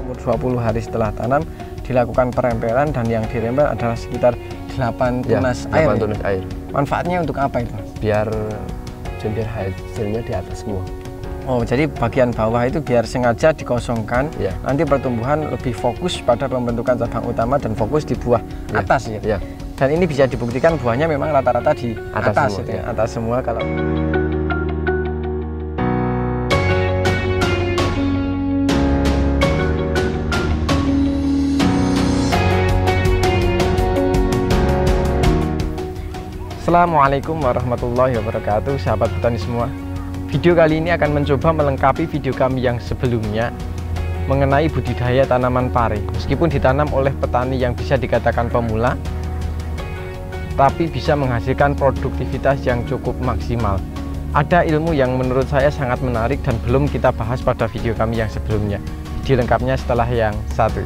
Umur 20 hari setelah tanam dilakukan perempelan, dan yang dirempel adalah sekitar 8 tunas air. 8 tunas air. Manfaatnya untuk apa itu, Mas? Biar hasilnya di atas semua. Oh, jadi bagian bawah itu biar sengaja dikosongkan, Ya. nanti pertumbuhan lebih fokus pada pembentukan cabang utama dan fokus di buah atas ya. Ya. Dan ini bisa dibuktikan buahnya memang rata-rata di atas semua, itu ya. ya. Atas semua. Kalau Assalamualaikum warahmatullahi wabarakatuh, sahabat petani semua. Video kali ini akan mencoba melengkapi video kami yang sebelumnya mengenai budidaya tanaman pare. Meskipun ditanam oleh petani yang bisa dikatakan pemula, tapi bisa menghasilkan produktivitas yang cukup maksimal. Ada ilmu yang menurut saya sangat menarik dan belum kita bahas pada video kami yang sebelumnya. Video lengkapnya setelah yang satu.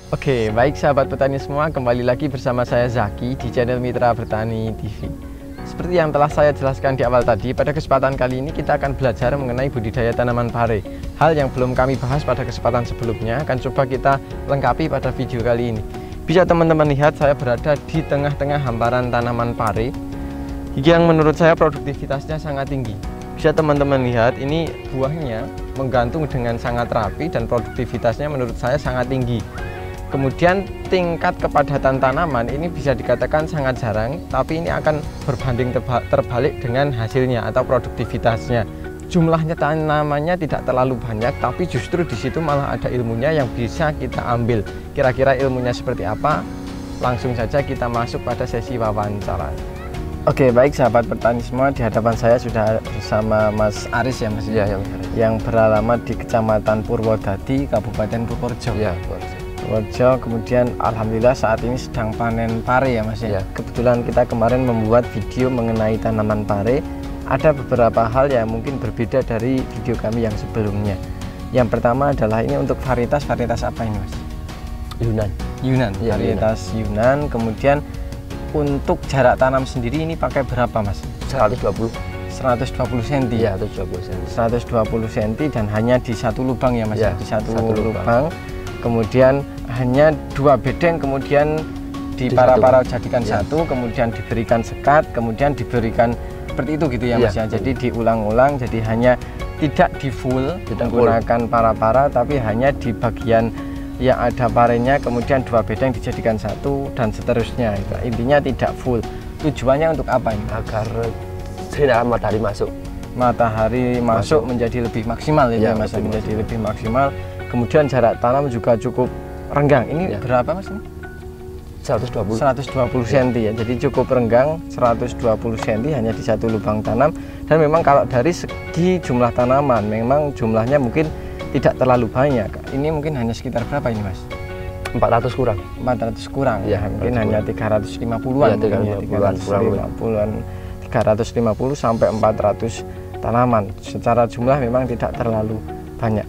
Oke, baik sahabat petani semua, kembali lagi bersama saya Zaki di channel Mitra Bertani TV. Seperti yang telah saya jelaskan di awal tadi, pada kesempatan kali ini kita akan belajar mengenai budidaya tanaman pare. Hal yang belum kami bahas pada kesempatan sebelumnya akan coba kita lengkapi pada video kali ini. Bisa teman-teman lihat saya berada di tengah-tengah hamparan tanaman pare yang menurut saya produktivitasnya sangat tinggi. Bisa teman-teman lihat ini buahnya menggantung dengan sangat rapi dan produktivitasnya menurut saya sangat tinggi. Kemudian tingkat kepadatan tanaman ini bisa dikatakan sangat jarang, tapi ini akan berbanding terbalik dengan hasilnya atau produktivitasnya. Jumlahnya tanamannya tidak terlalu banyak, tapi justru di situ malah ada ilmunya yang bisa kita ambil. Kira-kira ilmunya seperti apa? Langsung saja kita masuk pada sesi wawancara. Oke, baik sahabat petani semua, di hadapan saya sudah bersama Mas Aris ya, Mas? Ya, yang beralamat di Kecamatan Purwodadi, Kabupaten Purworejo. Ya, Purworejo. Kemudian alhamdulillah saat ini sedang panen pare ya, Mas ya. Ya. Kebetulan kita kemarin membuat video mengenai tanaman pare. Ada beberapa hal yang mungkin berbeda dari video kami yang sebelumnya. Yang pertama adalah ini untuk varietas apa ini, Mas? Yunan, ya, varietas Yunan. Kemudian untuk jarak tanam sendiri ini pakai berapa, Mas? 120 cm. ya, 120 cm. 120 cm dan hanya di satu lubang ya, Mas? Ya, di satu lubang. Kemudian hanya 2 bedeng, kemudian para jadikan ya. satu, kemudian diberikan sekat, kemudian diberikan seperti itu gitu ya, Mas ya. Jadi diulang-ulang, jadi hanya tidak di full menggunakan para, tapi hanya di bagian yang ada parenya, kemudian 2 bedeng dijadikan satu dan seterusnya. Intinya tidak full. Tujuannya untuk apa ini? Agar sinar matahari masuk menjadi lebih maksimal ya, Mas, menjadi lebih maksimal. Kemudian jarak tanam juga cukup renggang. Ini berapa, Mas? 120 cm ya. Jadi cukup renggang, 120 cm hanya di satu lubang tanam. Dan memang kalau dari segi jumlah tanaman, memang jumlahnya mungkin tidak terlalu banyak. Ini mungkin hanya sekitar berapa ini, Mas? 400 kurang. Ya, mungkin hanya 350-an. Ya, 350 sampai 400 tanaman. Secara jumlah memang tidak terlalu banyak.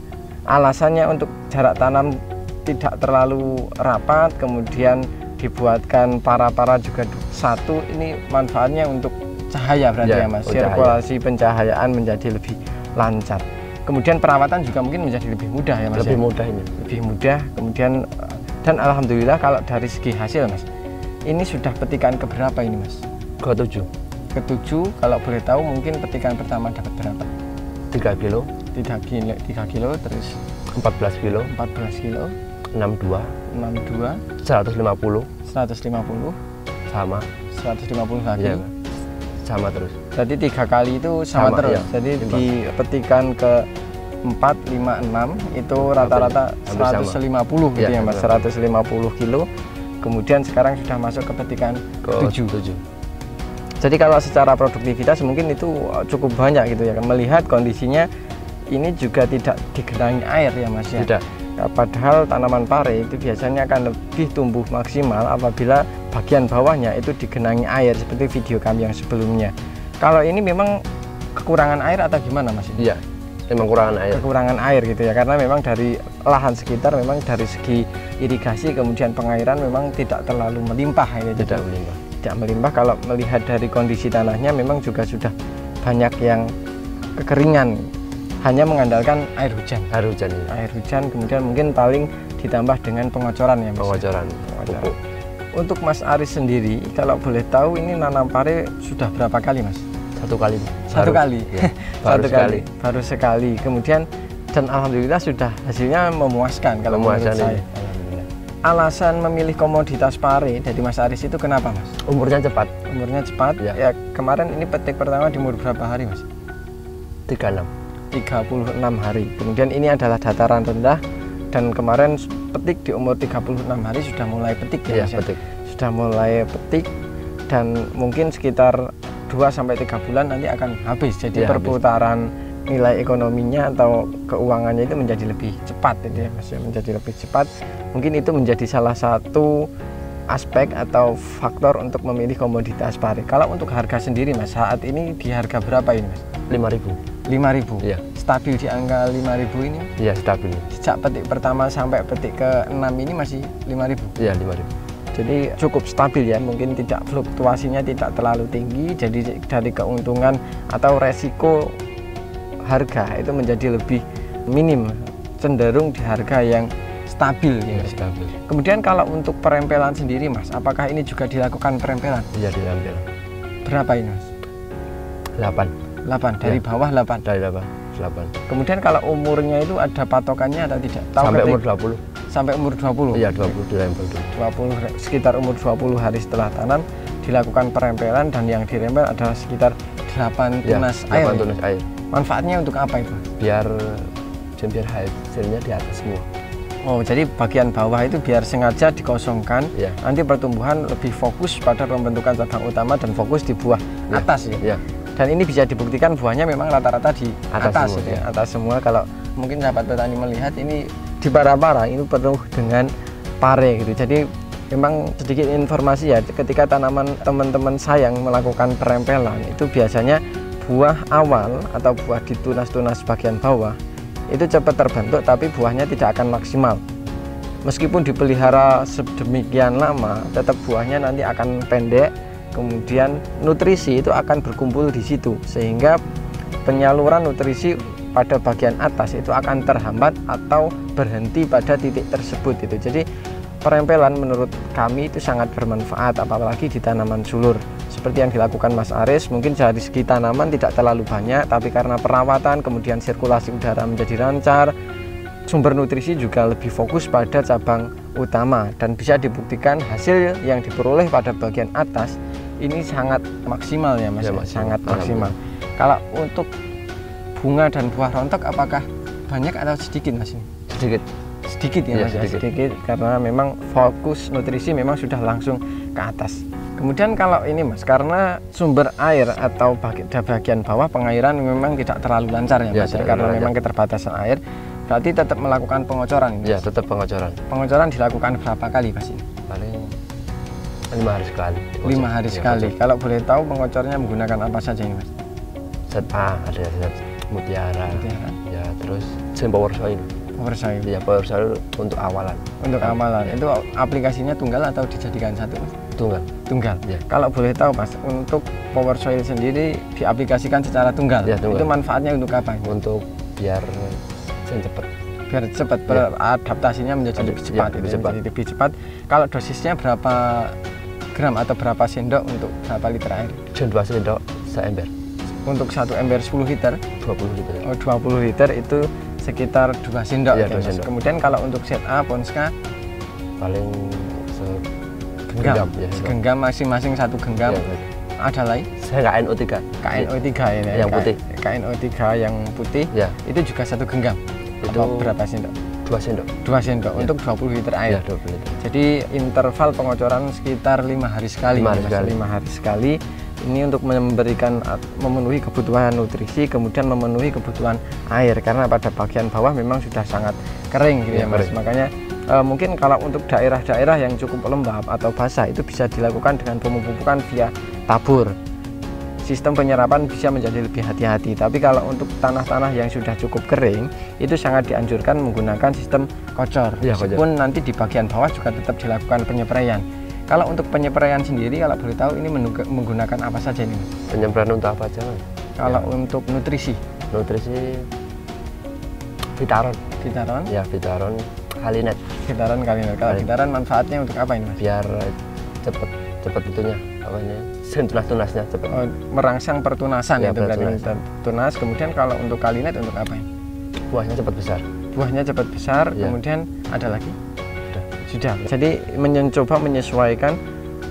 Alasannya untuk jarak tanam tidak terlalu rapat, kemudian dibuatkan para juga satu. Ini manfaatnya untuk cahaya berarti ya, Mas. Sirkulasi pencahayaan menjadi lebih lancar. Kemudian perawatan juga mungkin menjadi lebih mudah ya, Mas. Lebih mudah. Kemudian dan alhamdulillah kalau dari segi hasil, Mas, ini sudah petikan keberapa ini, Mas? Ke-7. Kalau boleh tahu mungkin petikan pertama dapat berapa? 3 kilo. 3 kilo, terus 14 kilo. 62 150 sama 150 lagi ya, sama terus. Jadi 3 kali itu sama terus ya. Jadi di petikan ke 4, 5, 6 itu rata-rata 150 gitu ya, Mas. 150 kilo. Kemudian sekarang sudah masuk ke petikan ke-7. Jadi kalau secara produktivitas mungkin itu cukup banyak gitu ya. Melihat kondisinya ini juga tidak digenangi air ya, Mas ya. Tidak. Padahal tanaman pare itu biasanya akan lebih tumbuh maksimal apabila bagian bawahnya itu digenangi air seperti video kami yang sebelumnya. Kalau ini memang kekurangan air atau gimana Mas? Iya, memang kekurangan air gitu ya, karena memang dari lahan sekitar memang dari segi irigasi kemudian pengairan memang tidak terlalu melimpah ya. Tidak melimpah. Kalau melihat dari kondisi tanahnya memang juga sudah banyak yang kekeringan, hanya mengandalkan air hujan. Air hujan kemudian mungkin paling ditambah dengan pengocoran ya Mas. Pengocoran. Untuk Mas Aris sendiri, kalau boleh tahu ini nanam pare sudah berapa kali Mas? Satu kali. Ya, baru sekali. Kemudian dan alhamdulillah sudah hasilnya memuaskan kalau menurut saya. Alasan memilih komoditas pare dari Mas Aris itu kenapa Mas? Umurnya cepat ya. Kemarin ini petik pertama di umur berapa hari Mas? 36 hari. Kemudian ini adalah dataran rendah dan kemarin petik di umur 36 hari sudah mulai petik ya Mas? Sudah mulai petik dan mungkin sekitar 2-3 bulan nanti akan habis. Jadi perputaran nilai ekonominya atau keuangannya itu menjadi lebih cepat itu ya Mas, menjadi lebih cepat. Mungkin itu menjadi salah satu aspek atau faktor untuk memilih komoditas pare. Kalau untuk harga sendiri Mas, saat ini di harga berapa ini Mas? 5.000. Iya. Stabil di angka 5.000 ini? Iya, stabil. Sejak petik pertama sampai petik ke-6 ini masih 5.000? Iya, 5.000. Jadi cukup stabil ya, mungkin tidak fluktuasinya tidak terlalu tinggi, jadi dari keuntungan atau resiko harga itu menjadi lebih minim, cenderung di harga yang stabil ya. Stabil. Kemudian kalau untuk perempelan sendiri Mas, apakah ini juga dilakukan perempelan? Iya, dirempel. Berapa ini Mas? 8 dari bawah 8. Dari bawah 8. Kemudian kalau umurnya itu ada patokannya atau tidak? Sampai umur 20. Sampai umur 20? Iya, 20 dirempel dulu. 20, sekitar umur 20 hari setelah tanam dilakukan perempelan dan yang dirempel adalah sekitar 8 tunas air. 8 tunas air. Manfaatnya untuk apa itu? Biar hasilnya di atas semua. Oh, jadi bagian bawah itu biar sengaja dikosongkan, nanti pertumbuhan lebih fokus pada pembentukan cabang utama dan fokus di buah atas ya. Dan ini bisa dibuktikan buahnya memang rata-rata di atas semua, ya. Atas semua. Kalau mungkin sahabat petani melihat ini di para-para ini penuh dengan pare gitu. Jadi memang sedikit informasi ya, ketika tanaman teman-teman saya yang melakukan perempelan itu biasanya buah awal atau buah di tunas-tunas bagian bawah itu cepat terbentuk tapi buahnya tidak akan maksimal. Meskipun dipelihara sedemikian lama, tetap buahnya nanti akan pendek. Kemudian nutrisi itu akan berkumpul di situ sehingga penyaluran nutrisi pada bagian atas itu akan terhambat atau berhenti pada titik tersebut itu. Jadi perempelan menurut kami itu sangat bermanfaat apalagi di tanaman sulur seperti yang dilakukan Mas Aris. Mungkin dari segi tanaman tidak terlalu banyak, tapi karena perawatan kemudian sirkulasi udara menjadi lancar, sumber nutrisi juga lebih fokus pada cabang utama dan bisa dibuktikan hasil yang diperoleh pada bagian atas ini sangat maksimal ya Mas, sangat maksimal. Kalau untuk bunga dan buah rontok apakah banyak atau sedikit Mas ini? Sedikit ya Mas, sedikit karena memang fokus nutrisi memang sudah langsung ke atas. Kemudian kalau ini Mas, karena sumber air atau bagian bawah pengairan memang tidak terlalu lancar ya Mas, karena memang keterbatasan air, berarti tetap melakukan pengocoran? Ya, tetap pengocoran. Pengocoran dilakukan berapa kali Mas ini? Paling 5 hari sekali. 5 hari sekali. Kalau boleh tahu pengocornya menggunakan apa saja ini Mas? Zat A, ada zat mutiara. Ya, terus power soil. Ya, power soil untuk awalan. Untuk awalan. Itu aplikasinya tunggal atau dijadikan satu Mas? Tunggal. Ya. Kalau boleh tahu Mas, untuk power soil sendiri diaplikasikan secara tunggal. Ya, tunggal. Itu manfaatnya untuk apa? Untuk biar cepat beradaptasinya menjadi lebih cepat. Lebih cepat. Kalau dosisnya berapa gram atau berapa sendok untuk berapa liter air? 2 sendok seember. Untuk 1 ember 10 liter? 20 liter. Oh, 20 liter itu sekitar 2 sendok. Ya, 2 sendok. Kemudian kalau untuk set A, Ponska paling segenggam masing-masing 1 genggam. Ya, ada lagi? Saya KNO3. KNO3 ini. Yang putih. KNO3 yang putih. Ya. Itu juga 1 genggam. Itu berapa sendok? 2 sendok. 2 sendok ya. Untuk 20 liter air. Ya, 20 liter. Jadi interval pengocoran sekitar 5 hari sekali. 5 hari sekali. Ini untuk memenuhi kebutuhan nutrisi, kemudian memenuhi kebutuhan air karena pada bagian bawah memang sudah sangat kering gitu ya Mas. Makanya Mungkin kalau untuk daerah-daerah yang cukup lembab atau basah itu bisa dilakukan dengan pemupukan via tabur. Sistem penyerapan bisa menjadi lebih hati-hati. Tapi kalau untuk tanah-tanah yang sudah cukup kering itu sangat dianjurkan menggunakan sistem kocor. Meskipun nanti di bagian bawah juga tetap dilakukan penyepreian. Kalau untuk penyepreian sendiri, kalau boleh tahu ini menggunakan apa saja ini? Penyemprotan untuk apa aja? Kalau untuk nutrisi? Nutrisi Vitaron. Vitaron? Ya, Vitaron Kalinet. Vitaron Kalinet. Kalau Vitaron manfaatnya untuk apa ini, Mas? Biar cepet itunya, apa namanya? Tunasnya cepet. Oh, merangsang pertunasan ya, itu berarti tunas. Kemudian kalau untuk Kalinet untuk apa ini? Buahnya cepat besar. Buahnya cepat besar. Ya. Kemudian ada lagi? Sudah. Jadi mencoba menyesuaikan,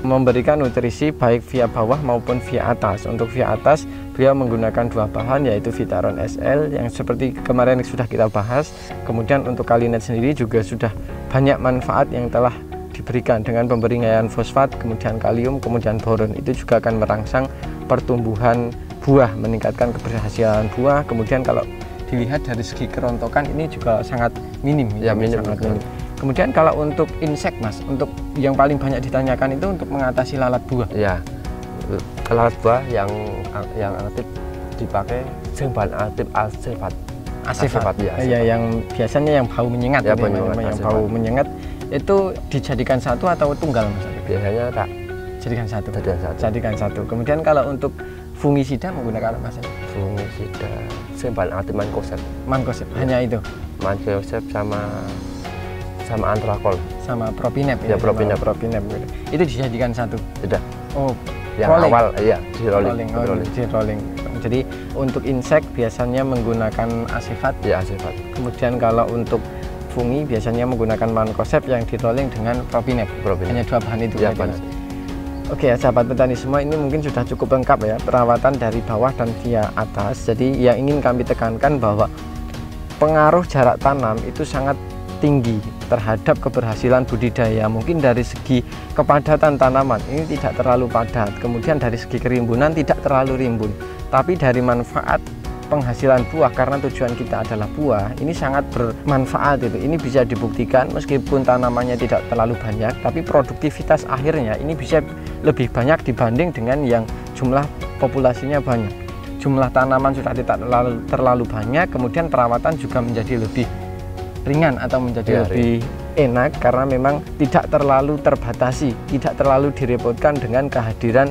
memberikan nutrisi baik via bawah maupun via atas. Untuk via atas beliau menggunakan 2 bahan, yaitu Vitaron SL yang seperti kemarin sudah kita bahas. Kemudian untuk Kalinet sendiri juga sudah banyak manfaat yang telah diberikan dengan pemberian fosfat, kemudian kalium, kemudian boron. Itu juga akan merangsang pertumbuhan buah, meningkatkan keberhasilan buah. Kemudian kalau dilihat dari segi kerontokan ini juga sangat minim. Ya, minim. Kemudian kalau untuk insek, Mas, untuk yang paling banyak ditanyakan itu untuk mengatasi lalat buah. Ya, lalat buah yang aktif dipakai bahan aktif asifat. Ya, yang biasanya yang bau menyengat. Ya, yang bau menyengat itu dijadikan satu atau tunggal, Mas? Biasanya tak jadikan satu. Kemudian kalau untuk fungisida menggunakan apa saja? Fungisida bahan aktif mankosep. Hanya itu. Mankosep sama antrakol, sama propinep. Ya, propinep. Itu dijadikan satu. Tidak. Oh, yang rolling. Awal iya di rolling. Jadi untuk insek biasanya menggunakan asifat. Ya, asifat. Kemudian kalau untuk fungi biasanya menggunakan mankosep yang di rolling dengan propinep. Hanya 2 bahan itu. Ya, Oke, sahabat petani semua, ini mungkin sudah cukup lengkap ya perawatan dari bawah dan via atas. Jadi yang ingin kami tekankan bahwa pengaruh jarak tanam itu sangat tinggi terhadap keberhasilan budidaya. Mungkin dari segi kepadatan tanaman ini tidak terlalu padat, kemudian dari segi kerimbunan tidak terlalu rimbun, tapi dari manfaat penghasilan buah, karena tujuan kita adalah buah, ini sangat bermanfaat. Ini bisa dibuktikan meskipun tanamannya tidak terlalu banyak, tapi produktivitas akhirnya ini bisa lebih banyak dibanding dengan yang jumlah populasinya banyak. Jumlah tanaman sudah tidak terlalu banyak, kemudian perawatan juga menjadi lebih ringan atau menjadi lebih enak karena memang tidak terlalu terbatasi, tidak terlalu direpotkan dengan kehadiran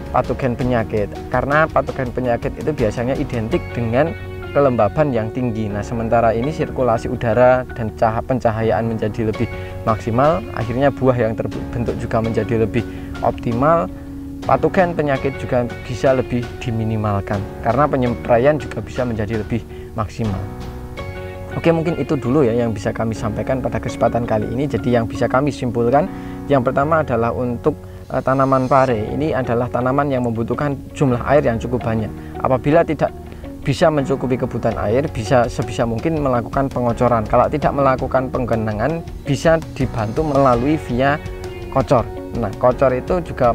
patogen penyakit, karena patogen penyakit itu biasanya identik dengan kelembaban yang tinggi. Nah, sementara ini sirkulasi udara dan pencahayaan menjadi lebih maksimal, akhirnya buah yang terbentuk juga menjadi lebih optimal. Patogen penyakit juga bisa lebih diminimalkan karena penyempraian juga bisa menjadi lebih maksimal. Oke, mungkin itu dulu ya yang bisa kami sampaikan pada kesempatan kali ini. Jadi yang bisa kami simpulkan, yang pertama adalah untuk tanaman pare. Ini adalah tanaman yang membutuhkan jumlah air yang cukup banyak. Apabila tidak bisa mencukupi kebutuhan air, bisa sebisa mungkin melakukan pengocoran. Kalau tidak melakukan penggenangan, bisa dibantu melalui via kocor. Nah, kocor itu juga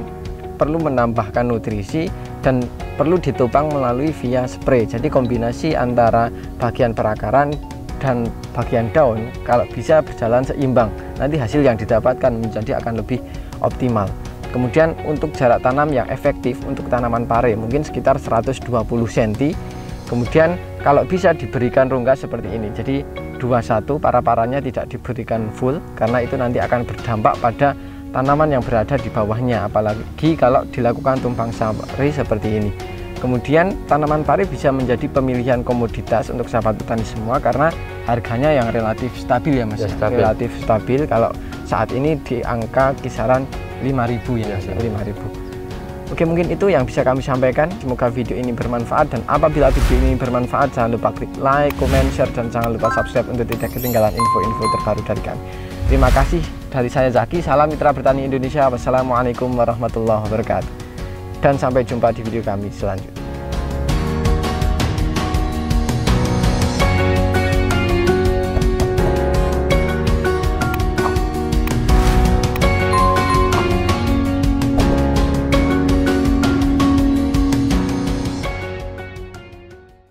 perlu menambahkan nutrisi dan perlu ditopang melalui via spray. Jadi kombinasi antara bagian perakaran dan bagian daun kalau bisa berjalan seimbang, nanti hasil yang didapatkan menjadi akan lebih optimal. Kemudian untuk jarak tanam yang efektif untuk tanaman pare mungkin sekitar 120 cm. Kemudian kalau bisa diberikan rongga seperti ini, jadi 21, para-paranya tidak diberikan full karena itu nanti akan berdampak pada tanaman yang berada di bawahnya, apalagi kalau dilakukan tumpang sari seperti ini. Kemudian tanaman pare bisa menjadi pemilihan komoditas untuk sahabat petani semua karena harganya yang relatif stabil ya, Mas. Ya, stabil. Relatif stabil, kalau saat ini di angka kisaran 5.000 ya, 5.000. Oke, mungkin itu yang bisa kami sampaikan. Semoga video ini bermanfaat, dan apabila video ini bermanfaat jangan lupa klik like, comment, share, dan jangan lupa subscribe untuk tidak ketinggalan info-info terbaru dari kami. Terima kasih dari saya Zaki. Salam Mitra Bertani Indonesia. Wassalamualaikum warahmatullahi wabarakatuh. Dan sampai jumpa di video kami selanjutnya.